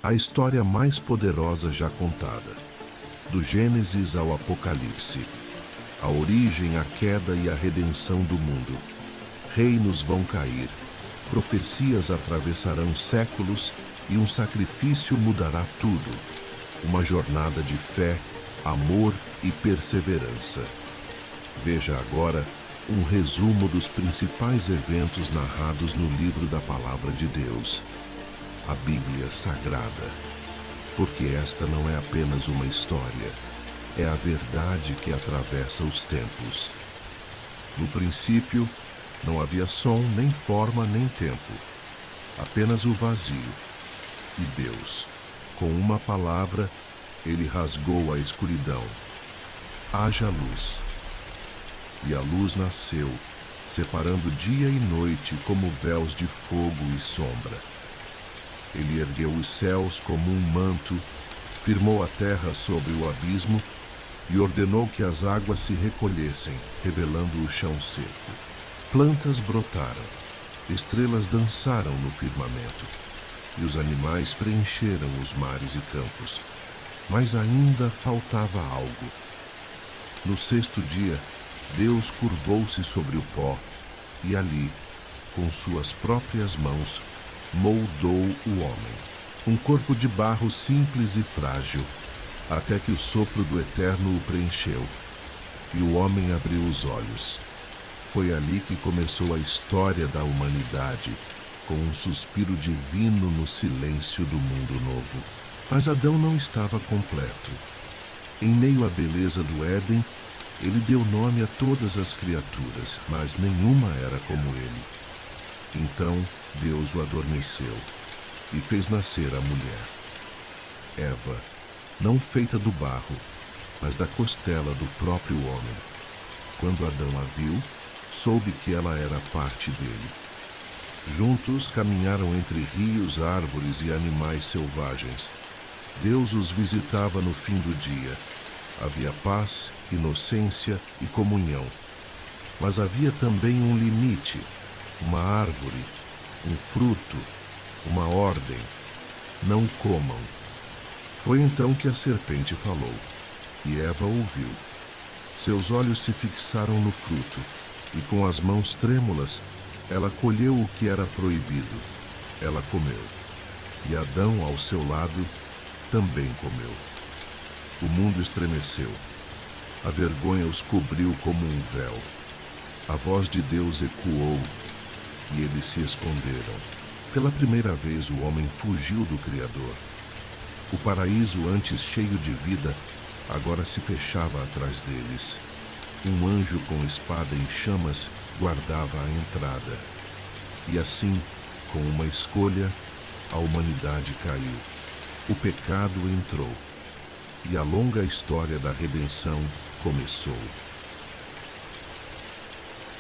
A história mais poderosa já contada, do Gênesis ao Apocalipse, a origem, a queda e a redenção do mundo. Reinos vão cair, profecias atravessarão séculos e um sacrifício mudará tudo. Uma jornada de fé, amor e perseverança. Veja agora um resumo dos principais eventos narrados no livro da Palavra de Deus, a Bíblia Sagrada. Porque esta não é apenas uma história, é a verdade que atravessa os tempos. No princípio, não havia som, nem forma, nem tempo, apenas o vazio. E Deus, com uma palavra, ele rasgou a escuridão. Haja luz. E a luz nasceu, separando dia e noite como véus de fogo e sombra. Ele ergueu os céus como um manto, firmou a terra sobre o abismo e ordenou que as águas se recolhessem, revelando o chão seco. Plantas brotaram, estrelas dançaram no firmamento, e os animais preencheram os mares e campos. Mas ainda faltava algo. No sexto dia, Deus curvou-se sobre o pó e ali, com suas próprias mãos, moldou o homem. Um corpo de barro simples e frágil, até que o sopro do Eterno o preencheu, e o homem abriu os olhos. Foi ali que começou a história da humanidade, com um suspiro divino no silêncio do mundo novo. Mas Adão não estava completo. Em meio à beleza do Éden, ele deu nome a todas as criaturas, mas nenhuma era como ele. Então Deus o adormeceu e fez nascer a mulher, Eva, não feita do barro, mas da costela do próprio homem. Quando Adão a viu, soube que ela era parte dele. Juntos caminharam entre rios, árvores e animais selvagens. Deus os visitava no fim do dia. Havia paz, inocência e comunhão. Mas havia também um limite, uma árvore, um fruto, uma ordem. Não comam. Foi então que a serpente falou, e Eva ouviu. Seus olhos se fixaram no fruto, e com as mãos trêmulas, ela colheu o que era proibido. Ela comeu. E Adão, ao seu lado, também comeu. O mundo estremeceu. A vergonha os cobriu como um véu. A voz de Deus ecoou, e eles se esconderam. Pela primeira vez o homem fugiu do Criador. O paraíso, antes cheio de vida, agora se fechava atrás deles. Um anjo com espada em chamas guardava a entrada. E assim, com uma escolha, a humanidade caiu. O pecado entrou. E a longa história da redenção começou.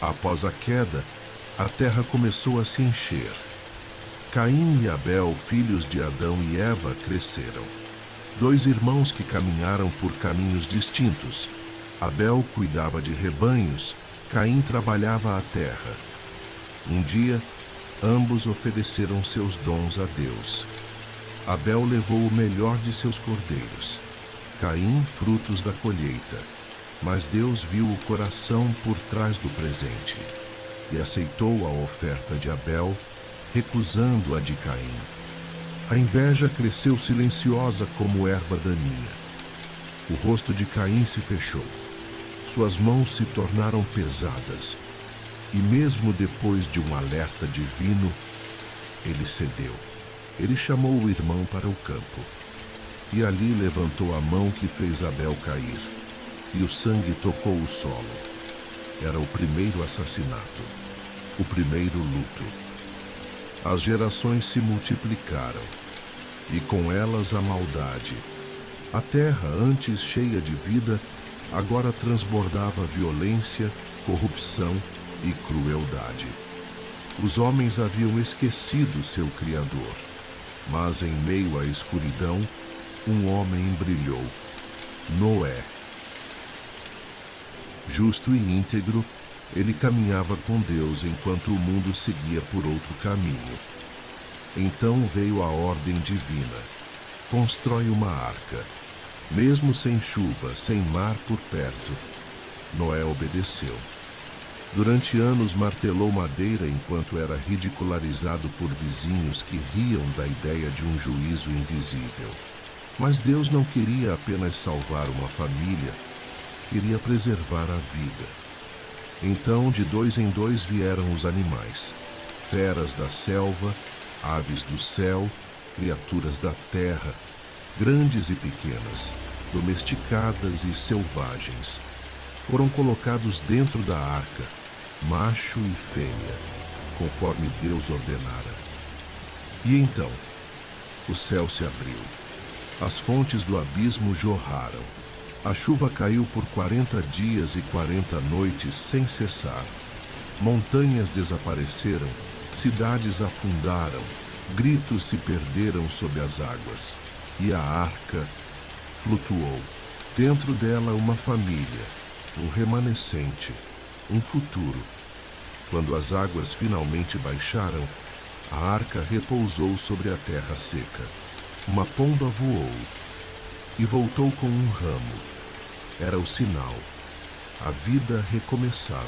Após a queda, a terra começou a se encher. Caim e Abel, filhos de Adão e Eva, cresceram. Dois irmãos que caminharam por caminhos distintos. Abel cuidava de rebanhos, Caim trabalhava a terra. Um dia, ambos ofereceram seus dons a Deus. Abel levou o melhor de seus cordeiros, Caim frutos da colheita. Mas Deus viu o coração por trás do presente e aceitou a oferta de Abel, recusando a de Caim. A inveja cresceu silenciosa como erva daninha. O rosto de Caim se fechou. Suas mãos se tornaram pesadas. E mesmo depois de um alerta divino, ele cedeu. Ele chamou o irmão para o campo. E ali levantou a mão que fez Abel cair. E o sangue tocou o solo. Era o primeiro assassinato. O primeiro luto. As gerações se multiplicaram. E com elas a maldade. A terra, antes cheia de vida, agora transbordava violência, corrupção e crueldade. Os homens haviam esquecido seu Criador, mas em meio à escuridão, um homem brilhou, Noé. Justo e íntegro, ele caminhava com Deus enquanto o mundo seguia por outro caminho. Então veio a ordem divina. constrói uma arca. Mesmo sem chuva, sem mar por perto, Noé obedeceu. Durante anos martelou madeira enquanto era ridicularizado por vizinhos que riam da ideia de um juízo invisível. Mas Deus não queria apenas salvar uma família, queria preservar a vida. Então, de 2 em 2 vieram os animais, feras da selva, aves do céu, criaturas da terra, grandes e pequenas, domesticadas e selvagens. Foram colocados dentro da arca, macho e fêmea, conforme Deus ordenara. E então, o céu se abriu. As fontes do abismo jorraram. A chuva caiu por 40 dias e 40 noites sem cessar. Montanhas desapareceram, cidades afundaram, gritos se perderam sob as águas. E a arca flutuou. Dentro dela uma família, um remanescente, um futuro. Quando as águas finalmente baixaram, a arca repousou sobre a terra seca. Uma pomba voou e voltou com um ramo. Era o sinal. A vida recomeçava.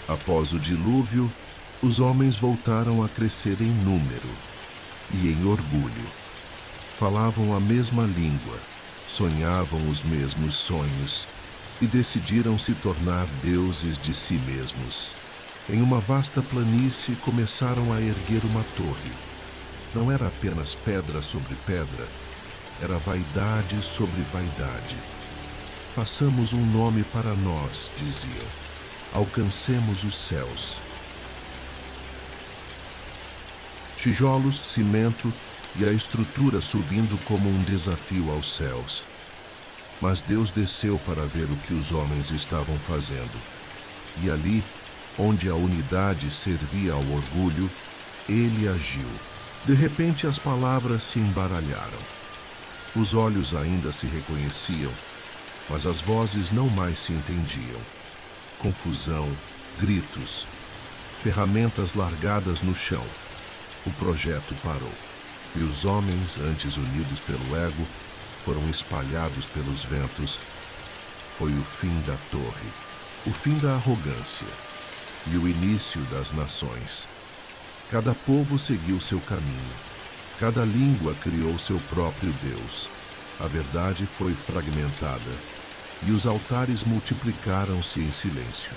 Após o dilúvio, os homens voltaram a crescer em número e em orgulho. Falavam a mesma língua, sonhavam os mesmos sonhos e decidiram se tornar deuses de si mesmos. Em uma vasta planície começaram a erguer uma torre. Não era apenas pedra sobre pedra, era vaidade sobre vaidade. Façamos um nome para nós, diziam. Alcancemos os céus. Tijolos, cimento e a estrutura subindo como um desafio aos céus. Mas Deus desceu para ver o que os homens estavam fazendo. E ali, onde a unidade servia ao orgulho, ele agiu. De repente as palavras se embaralharam. Os olhos ainda se reconheciam, mas as vozes não mais se entendiam. Confusão, gritos, ferramentas largadas no chão. O projeto parou. E os homens, antes unidos pelo ego, foram espalhados pelos ventos. Foi o fim da torre, o fim da arrogância e o início das nações. Cada povo seguiu seu caminho. Cada língua criou seu próprio Deus. A verdade foi fragmentada e os altares multiplicaram-se em silêncio.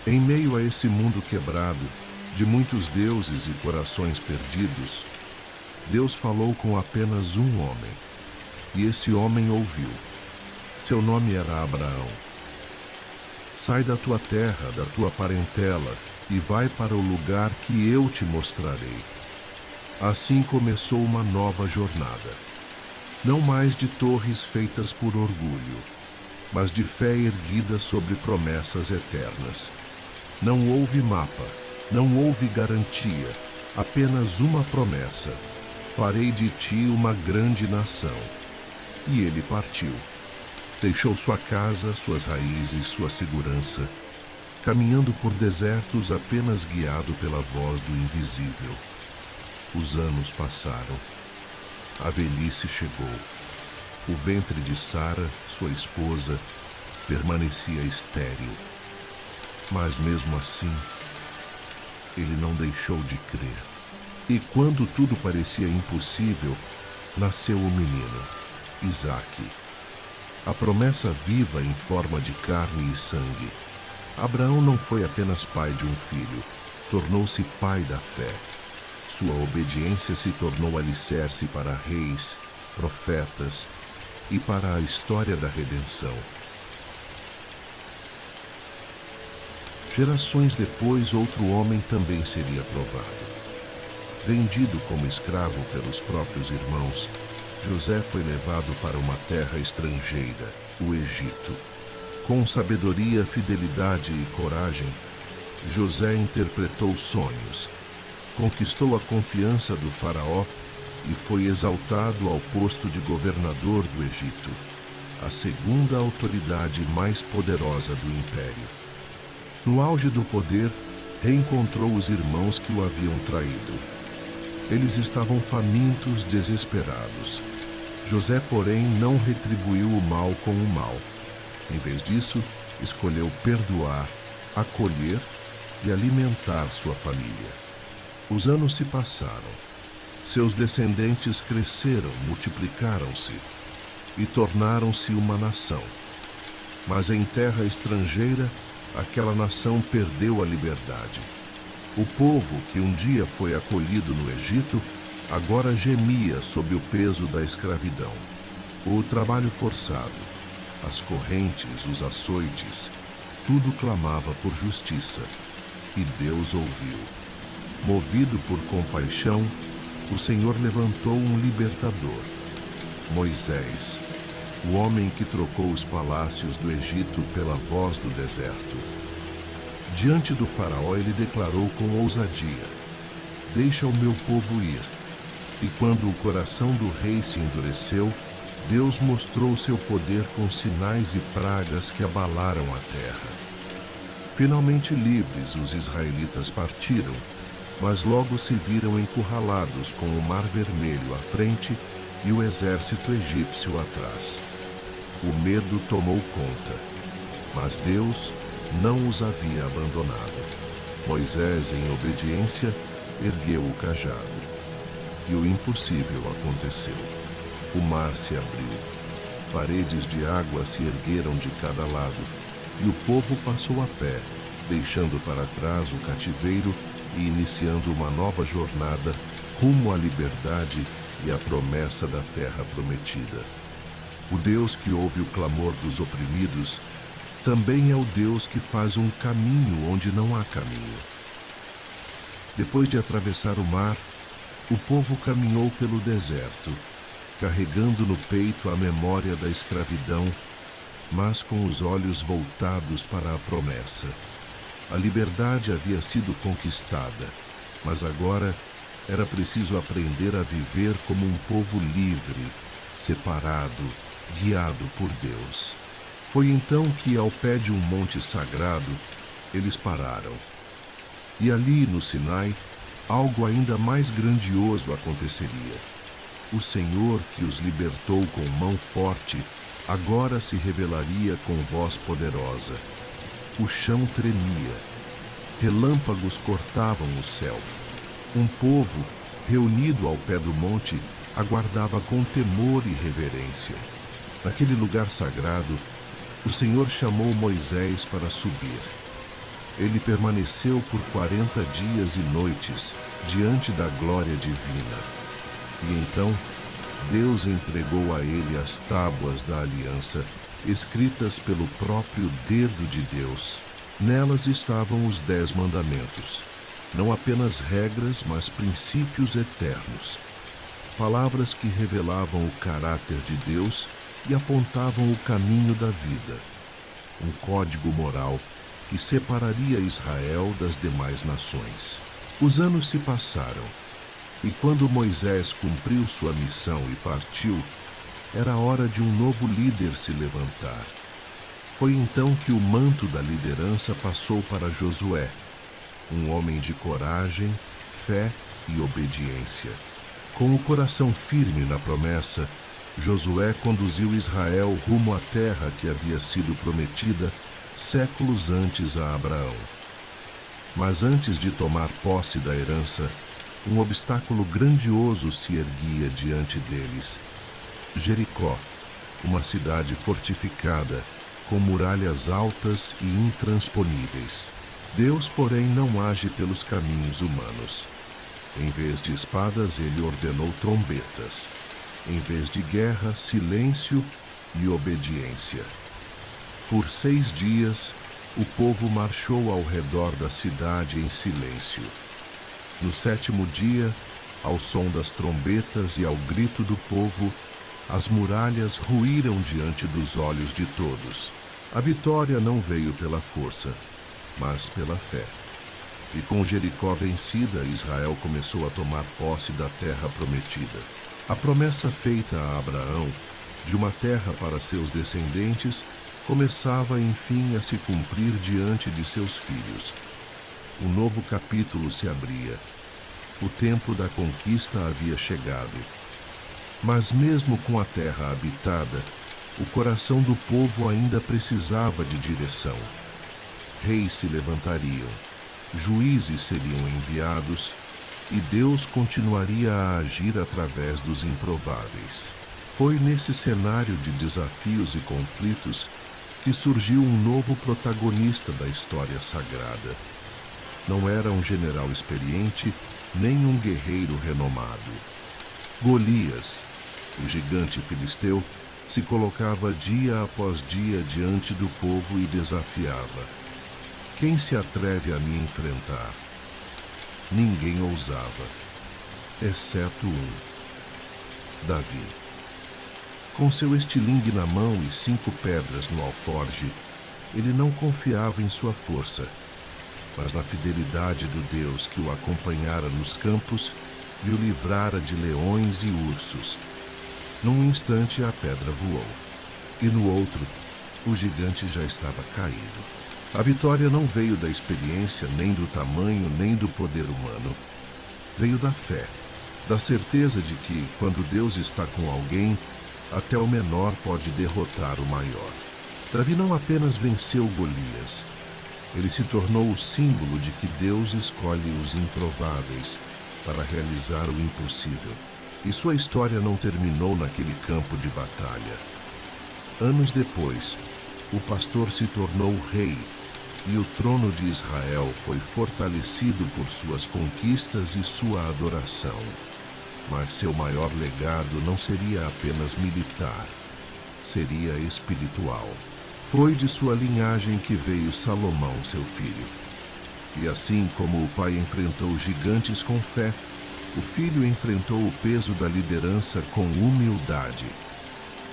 Em meio a esse mundo quebrado, de muitos deuses e corações perdidos, Deus falou com apenas um homem. E esse homem ouviu. Seu nome era Abraão. Sai da tua terra, da tua parentela, e vai para o lugar que eu te mostrarei. Assim começou uma nova jornada. Não mais de torres feitas por orgulho, mas de fé erguida sobre promessas eternas. Não houve mapa, não houve garantia, apenas uma promessa. Farei de ti uma grande nação. E ele partiu. Deixou sua casa, suas raízes, sua segurança, caminhando por desertos apenas guiado pela voz do invisível. Os anos passaram. A velhice chegou. O ventre de Sara, sua esposa, permanecia estéril. Mas mesmo assim, ele não deixou de crer. E quando tudo parecia impossível, nasceu o menino, Isaque. A promessa viva em forma de carne e sangue. Abraão não foi apenas pai de um filho, tornou-se pai da fé. Sua obediência se tornou alicerce para reis, profetas e para a história da redenção. Gerações depois, outro homem também seria provado. Vendido como escravo pelos próprios irmãos, José foi levado para uma terra estrangeira, o Egito. Com sabedoria, fidelidade e coragem, José interpretou sonhos, conquistou a confiança do faraó e foi exaltado ao posto de governador do Egito, a segunda autoridade mais poderosa do império. No auge do poder, reencontrou os irmãos que o haviam traído. Eles estavam famintos, desesperados. José, porém, não retribuiu o mal com o mal. Em vez disso, escolheu perdoar, acolher e alimentar sua família. Os anos se passaram. Seus descendentes cresceram, multiplicaram-se e tornaram-se uma nação. Mas em terra estrangeira, aquela nação perdeu a liberdade. O povo que um dia foi acolhido no Egito, agora gemia sob o peso da escravidão. O trabalho forçado, as correntes, os açoites, tudo clamava por justiça. E Deus ouviu. Movido por compaixão, o Senhor levantou um libertador, Moisés, o homem que trocou os palácios do Egito pela voz do deserto. Diante do faraó, ele declarou com ousadia: "Deixa o meu povo ir." E quando o coração do rei se endureceu, Deus mostrou seu poder com sinais e pragas que abalaram a terra. Finalmente livres, os israelitas partiram, mas logo se viram encurralados com o Mar Vermelho à frente e o exército egípcio atrás. O medo tomou conta, mas Deus não os havia abandonado. Moisés, em obediência, ergueu o cajado, e o impossível aconteceu. O mar se abriu, paredes de água se ergueram de cada lado, e o povo passou a pé, deixando para trás o cativeiro e iniciando uma nova jornada rumo à liberdade e à promessa da terra prometida. O Deus que ouve o clamor dos oprimidos também é o Deus que faz um caminho onde não há caminho. Depois de atravessar o mar, o povo caminhou pelo deserto, carregando no peito a memória da escravidão, mas com os olhos voltados para a promessa. A liberdade havia sido conquistada, mas agora era preciso aprender a viver como um povo livre, separado, guiado por Deus. Foi então que, ao pé de um monte sagrado, eles pararam. E ali, no Sinai, algo ainda mais grandioso aconteceria. O Senhor, que os libertou com mão forte, agora se revelaria com voz poderosa. O chão tremia. Relâmpagos cortavam o céu. Um povo, reunido ao pé do monte, aguardava com temor e reverência. Naquele lugar sagrado, o Senhor chamou Moisés para subir. Ele permaneceu por 40 dias e noites diante da glória divina. E então, Deus entregou a ele as tábuas da aliança, escritas pelo próprio dedo de Deus. Nelas estavam os 10 mandamentos, não apenas regras, mas princípios eternos. Palavras que revelavam o caráter de Deus e apontavam o caminho da vida. Um código moral que separaria Israel das demais nações. Os anos se passaram, e quando Moisés cumpriu sua missão e partiu, era hora de um novo líder se levantar. Foi então que o manto da liderança passou para Josué, um homem de coragem, fé e obediência. Com o coração firme na promessa, Josué conduziu Israel rumo à terra que havia sido prometida séculos antes a Abraão. Mas antes de tomar posse da herança, um obstáculo grandioso se erguia diante deles: Jericó, uma cidade fortificada, com muralhas altas e intransponíveis. Deus, porém, não age pelos caminhos humanos. Em vez de espadas, ele ordenou trombetas. Em vez de guerra, silêncio e obediência. Por 6 dias, o povo marchou ao redor da cidade em silêncio. No 7º dia, ao som das trombetas e ao grito do povo, as muralhas ruíram diante dos olhos de todos. A vitória não veio pela força, mas pela fé. E com Jericó vencida, Israel começou a tomar posse da terra prometida. A promessa feita a Abraão, de uma terra para seus descendentes, começava enfim a se cumprir diante de seus filhos. Um novo capítulo se abria. O tempo da conquista havia chegado. Mas mesmo com a terra habitada, o coração do povo ainda precisava de direção. Reis se levantariam, juízes seriam enviados, e Deus continuaria a agir através dos improváveis. Foi nesse cenário de desafios e conflitos que surgiu um novo protagonista da história sagrada. Não era um general experiente, nem um guerreiro renomado. Golias, o gigante filisteu, se colocava dia após dia diante do povo e desafiava: quem se atreve a me enfrentar? Ninguém ousava, exceto um: Davi. Com seu estilingue na mão e 5 pedras no alforje, ele não confiava em sua força, mas na fidelidade do Deus que o acompanhara nos campos e o livrara de leões e ursos. Num instante a pedra voou, e no outro, o gigante já estava caído. A vitória não veio da experiência, nem do tamanho, nem do poder humano. Veio da fé, da certeza de que, quando Deus está com alguém, até o menor pode derrotar o maior. Davi não apenas venceu Golias, ele se tornou o símbolo de que Deus escolhe os improváveis para realizar o impossível. E sua história não terminou naquele campo de batalha. Anos depois, o pastor se tornou rei, e o trono de Israel foi fortalecido por suas conquistas e sua adoração. Mas seu maior legado não seria apenas militar, seria espiritual. Foi de sua linhagem que veio Salomão, seu filho. E assim como o pai enfrentou gigantes com fé, o filho enfrentou o peso da liderança com humildade.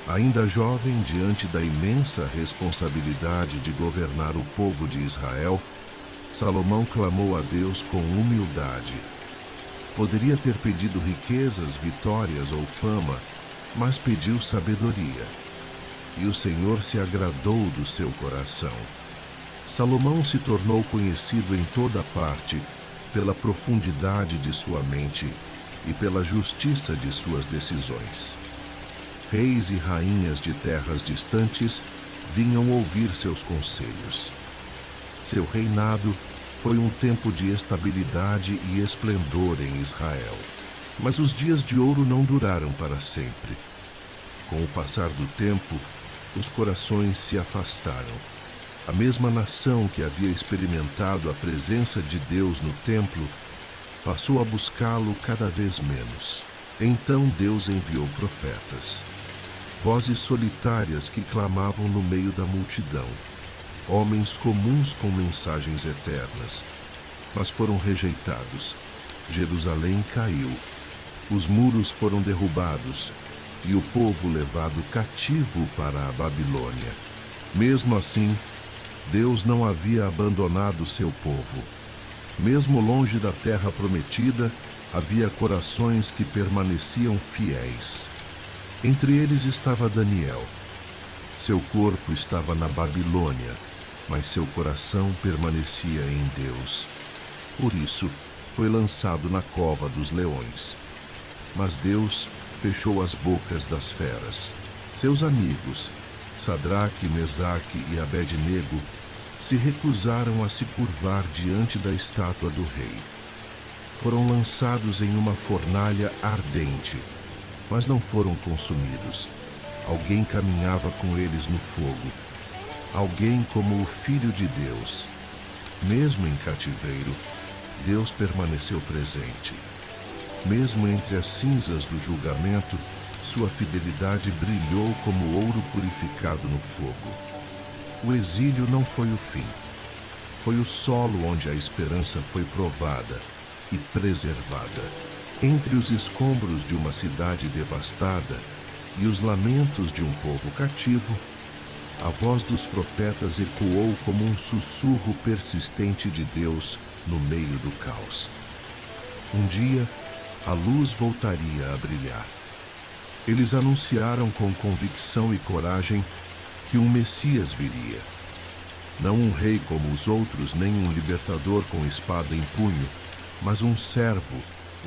Ainda jovem, diante da imensa responsabilidade de governar o povo de Israel, Salomão clamou a Deus com humildade. Poderia ter pedido riquezas, vitórias ou fama, mas pediu sabedoria. E o Senhor se agradou do seu coração. Salomão se tornou conhecido em toda parte pela profundidade de sua mente e pela justiça de suas decisões. Reis e rainhas de terras distantes vinham ouvir seus conselhos. Seu reinado foi um tempo de estabilidade e esplendor em Israel. Mas os dias de ouro não duraram para sempre. Com o passar do tempo, os corações se afastaram. A mesma nação que havia experimentado a presença de Deus no templo passou a buscá-lo cada vez menos. Então Deus enviou profetas, vozes solitárias que clamavam no meio da multidão, homens comuns com mensagens eternas, mas foram rejeitados. Jerusalém caiu, os muros foram derrubados e o povo levado cativo para a Babilônia. Mesmo assim, Deus não havia abandonado seu povo. Mesmo longe da terra prometida, havia corações que permaneciam fiéis. Entre eles estava Daniel. Seu corpo estava na Babilônia, mas seu coração permanecia em Deus. Por isso, foi lançado na cova dos leões. Mas Deus fechou as bocas das feras. Seus amigos, Sadraque, Mesaque e Abed-nego, se recusaram a se curvar diante da estátua do rei. Foram lançados em uma fornalha ardente, mas não foram consumidos. Alguém caminhava com eles no fogo. Alguém como o Filho de Deus. Mesmo em cativeiro, Deus permaneceu presente. Mesmo entre as cinzas do julgamento, sua fidelidade brilhou como ouro purificado no fogo. O exílio não foi o fim. Foi o solo onde a esperança foi provada e preservada. Entre os escombros de uma cidade devastada e os lamentos de um povo cativo, a voz dos profetas ecoou como um sussurro persistente de Deus no meio do caos. Um dia, a luz voltaria a brilhar. Eles anunciaram com convicção e coragem que um Messias viria. Não um rei como os outros, nem um libertador com espada em punho, mas um servo,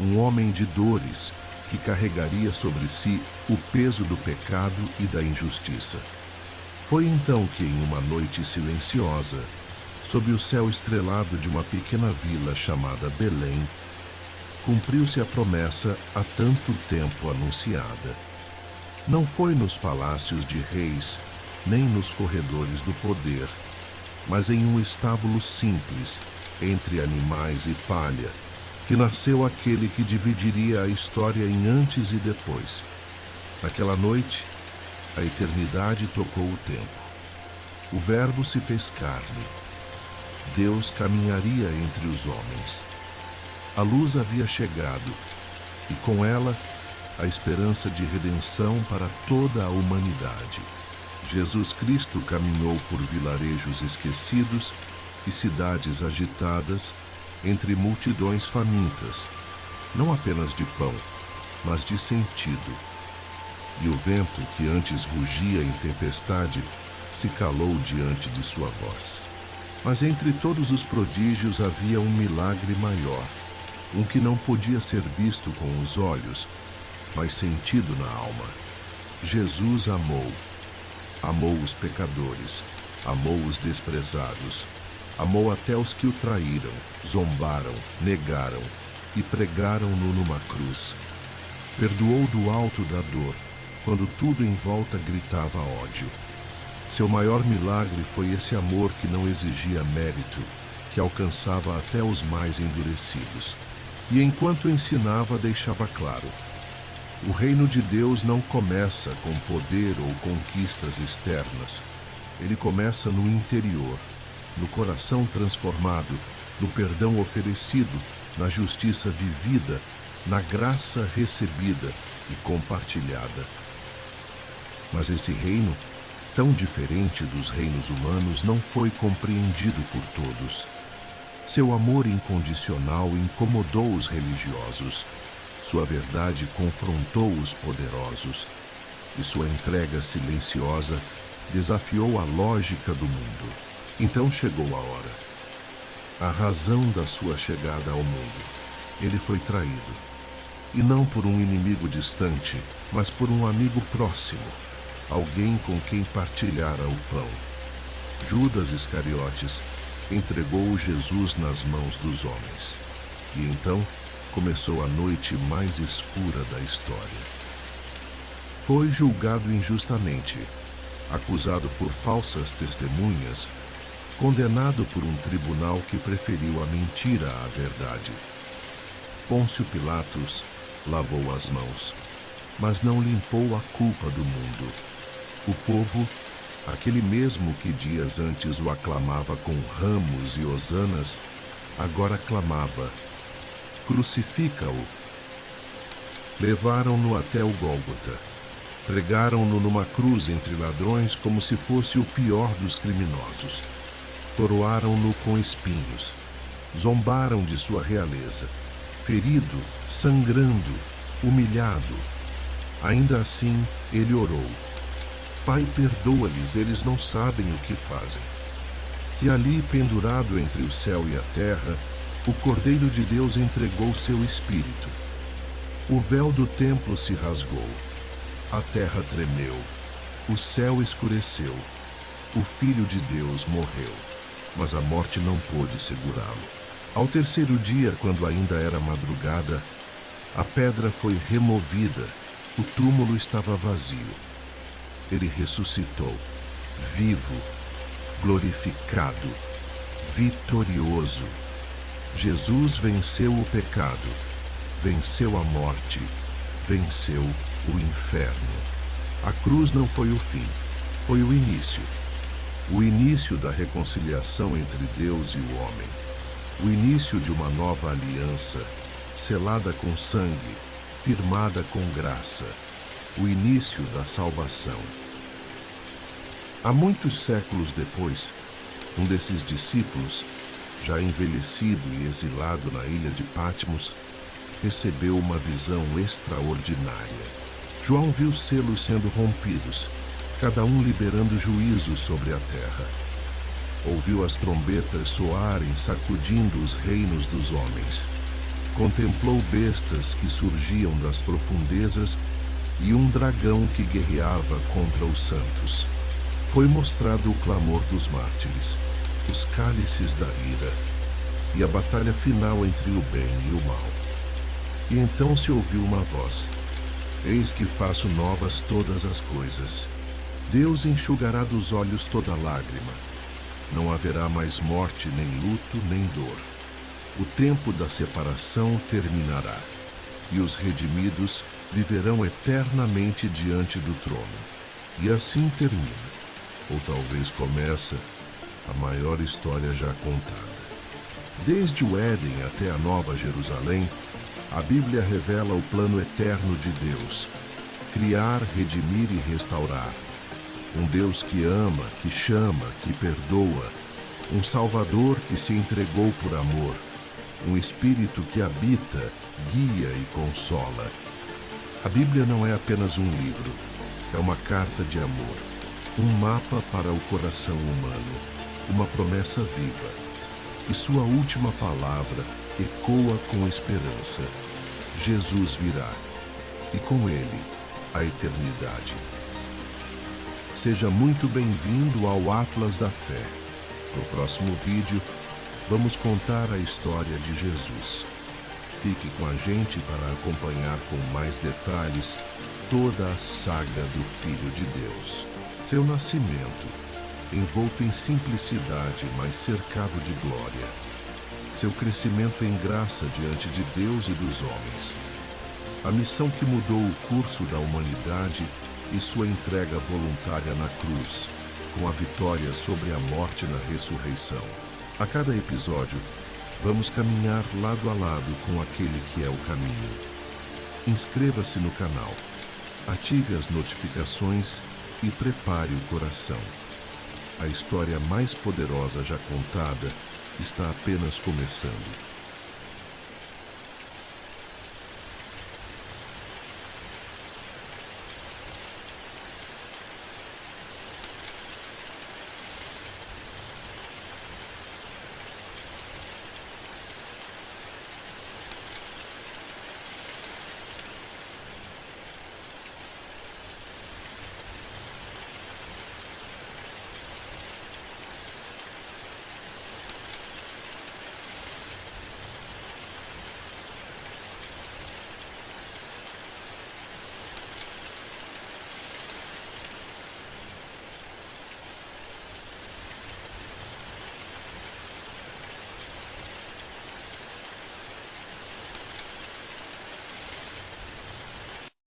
um homem de dores que carregaria sobre si o peso do pecado e da injustiça. Foi então que, em uma noite silenciosa, sob o céu estrelado de uma pequena vila chamada Belém, cumpriu-se a promessa há tanto tempo anunciada. Não foi nos palácios de reis, nem nos corredores do poder, mas em um estábulo simples, entre animais e palha, que nasceu aquele que dividiria a história em antes e depois. Naquela noite, a eternidade tocou o tempo. O Verbo se fez carne. Deus caminharia entre os homens. A luz havia chegado, e com ela, a esperança de redenção para toda a humanidade. Jesus Cristo caminhou por vilarejos esquecidos e cidades agitadas, entre multidões famintas, não apenas de pão, mas de sentido. E o vento, que antes rugia em tempestade, se calou diante de sua voz. Mas entre todos os prodígios havia um milagre maior, um que não podia ser visto com os olhos, mas sentido na alma. Jesus amou. Amou os pecadores, amou os desprezados, amou até os que o traíram, zombaram, negaram e pregaram-no numa cruz. Perdoou do alto da dor, quando tudo em volta gritava ódio. Seu maior milagre foi esse amor que não exigia mérito, que alcançava até os mais endurecidos. E enquanto ensinava, deixava claro: o reino de Deus não começa com poder ou conquistas externas. Ele começa no interior, no coração transformado, no perdão oferecido, na justiça vivida, na graça recebida e compartilhada. Mas esse reino, tão diferente dos reinos humanos, não foi compreendido por todos. Seu amor incondicional incomodou os religiosos. Sua verdade confrontou os poderosos, e sua entrega silenciosa desafiou a lógica do mundo. Então chegou a hora. A razão da sua chegada ao mundo. Ele foi traído. E não por um inimigo distante, mas por um amigo próximo, alguém com quem partilhara o pão. Judas Iscariotes entregou Jesus nas mãos dos homens. E então começou a noite mais escura da história. Foi julgado injustamente, acusado por falsas testemunhas, condenado por um tribunal que preferiu a mentira à verdade. Pôncio Pilatos lavou as mãos, mas não limpou a culpa do mundo. O povo, aquele mesmo que dias antes o aclamava com ramos e hosanas, agora clamava: crucifica-o. Levaram-no até o Gólgota. Pregaram-no numa cruz entre ladrões como se fosse o pior dos criminosos. Coroaram-no com espinhos. Zombaram de sua realeza. Ferido, sangrando, humilhado. Ainda assim, ele orou: Pai, perdoa-lhes, eles não sabem o que fazem. E ali, pendurado entre o céu e a terra, o Cordeiro de Deus entregou seu espírito. O véu do templo se rasgou. A terra tremeu. O céu escureceu. O Filho de Deus morreu. Mas a morte não pôde segurá-lo. Ao terceiro dia, quando ainda era madrugada, a pedra foi removida. O túmulo estava vazio. Ele ressuscitou, vivo, glorificado, vitorioso. Jesus venceu o pecado, venceu a morte, venceu o inferno. A cruz não foi o fim, foi o início da reconciliação entre Deus e o homem, o início de uma nova aliança, selada com sangue, firmada com graça, o início da salvação. Há muitos séculos depois, um desses discípulos, já envelhecido e exilado na ilha de Patmos, recebeu uma visão extraordinária. João viu selos sendo rompidos, cada um liberando juízo sobre a terra. Ouviu as trombetas soarem, sacudindo os reinos dos homens. Contemplou bestas que surgiam das profundezas e um dragão que guerreava contra os santos. Foi mostrado o clamor dos mártires, os cálices da ira e a batalha final entre o bem e o mal. E então se ouviu uma voz: Eis que faço novas todas as coisas. Deus enxugará dos olhos toda lágrima. Não haverá mais morte, nem luto, nem dor. O tempo da separação terminará, e os redimidos viverão eternamente diante do trono. E assim termina, ou talvez começa, a maior história já contada. Desde o Éden até a Nova Jerusalém, a Bíblia revela o plano eterno de Deus: criar, redimir e restaurar. Um Deus que ama, que chama, que perdoa. Um Salvador que se entregou por amor. Um Espírito que habita, guia e consola. A Bíblia não é apenas um livro, é uma carta de amor, um mapa para o coração humano, uma promessa viva. E sua última palavra ecoa com esperança: Jesus virá, e com ele a eternidade. Seja muito bem-vindo ao Atlas da Fé. No próximo vídeo, vamos contar a história de Jesus. Fique com a gente para acompanhar com mais detalhes toda a saga do Filho de Deus. Seu nascimento, envolto em simplicidade, mas cercado de glória. Seu crescimento em graça diante de Deus e dos homens. A missão que mudou o curso da humanidade e sua entrega voluntária na cruz, com a vitória sobre a morte na ressurreição. A cada episódio, vamos caminhar lado a lado com aquele que é o caminho. Inscreva-se no canal, ative as notificações e prepare o coração. A história mais poderosa já contada está apenas começando.